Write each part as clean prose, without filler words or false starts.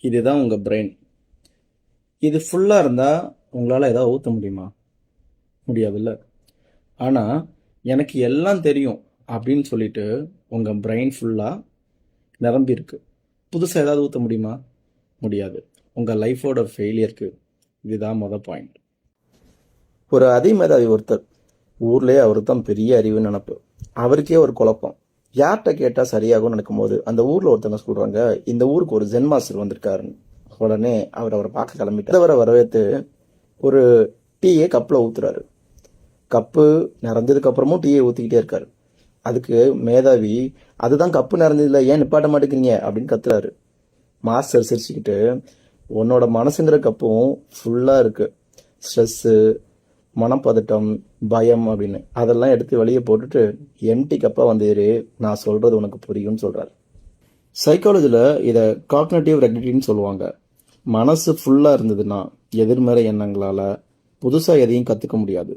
இதுதான் உங்கள் பிரெயின். இது ஃபுல்லாக இருந்தால் உங்களால் ஏதாவது ஊற்ற முடியுமா? முடியாதுல்ல. ஆனால் எனக்கு எல்லாம் தெரியும் அப்படின்னு சொல்லிட்டு உங்கள் பிரெயின் ஃபுல்லாக நிரம்பி இருக்கு. புதுசாக ஏதாவது ஊற்ற முடியுமா? முடியாது. உங்கள் லைஃபோட ஃபெயிலியருக்கு இதுதான் பாயிண்ட். ஒரு அதிமேதாவி ஒருத்தர், ஊர்லேயே அவருக்கு தான் பெரிய அறிவுன்னு நினப்பு. அவருக்கே ஒரு குழப்பம். யார்கிட்ட கேட்டால் சரியாகும் நினைக்கும் போது அந்த ஊரில் ஒருத்தவங்க சொல்கிறாங்க, இந்த ஊருக்கு ஒரு ஜென் மாஸ்டர் வந்திருக்காருன்னு. உடனே அவரை பார்க்க கிளம்பிட்டு அவரை வரவேற்று ஒரு டீயை கப்பில் ஊற்றுறாரு. கப்பு நிறைஞ்சதுக்கு அப்புறமும் டீயை ஊற்றிக்கிட்டே இருக்காரு. அதுக்கு மேதாவி, அதுதான் கப்பு நிறைஞ்சதில்ல, ஏன் நிப்பாட்ட மாட்டேங்கிறீங்க அப்படின்னு கத்துறாரு. மாஸ்டர் சிரிச்சுக்கிட்டு, உன்னோட மனசுங்கிற கப்பும் ஃபுல்லாக இருக்கு, ஸ்ட்ரெஸ்ஸு, மனப்பதட்டம், பயம் அப்படின்னு அதெல்லாம் எடுத்து வெளியே போட்டுட்டு எம்டி கப்பாக வந்துரு, நான் சொல்கிறது உனக்கு புரியும்னு சொல்கிறார். சைக்காலஜியில் இதை காக்னேட்டிவ் ரெக்டிவிட்டின்னு சொல்லுவாங்க. மனசு ஃபுல்லாக இருந்ததுன்னா எதிர்மறை எண்ணங்களால் புதுசாக எதையும் கற்றுக்க முடியாது.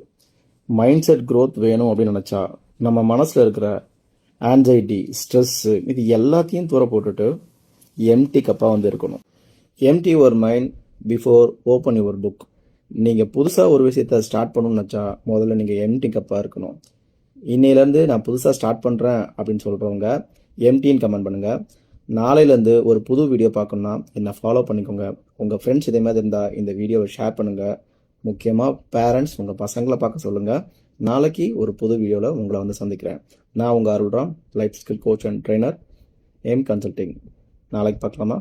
மைண்ட் செட் க்ரோத் வேணும் அப்படின்னு நினச்சா நம்ம மனசில் இருக்கிற ஆன்சைட்டி, ஸ்ட்ரெஸ்ஸு இது எல்லாத்தையும் தூர போட்டுட்டு எம்டி கப்பாக வந்து இருக்கணும். Empty your mind before open your book. நீங்கள் புதுசாக ஒரு விஷயத்தை ஸ்டார்ட் பண்ணணும்னு நினச்சா முதல்ல நீங்கள் எம்டி கப்பாக இருக்கணும். இன்னையிலேருந்து நான் புதுசாக ஸ்டார்ட் பண்ணுறேன் அப்படின்னு சொல்கிறவங்க எம்டின்னு கமெண்ட் பண்ணுங்கள். நாளையிலேருந்து ஒரு புது வீடியோ பார்க்கணுன்னா என்னை ஃபாலோ பண்ணிக்கோங்க. உங்கள் ஃப்ரெண்ட்ஸ் இதே மாதிரி இருந்தால் இந்த வீடியோவை ஷேர் பண்ணுங்கள். முக்கியமாக பேரண்ட்ஸ் உங்கள் பசங்களை பார்க்க சொல்லுங்கள். நாளைக்கு ஒரு புது வீடியோவில் உங்களை வந்து சந்திக்கிறேன். நான் உங்கள் Arulram, life skill coach and trainer, Aim Consulting. நாளைக்கு பார்க்கலாமா?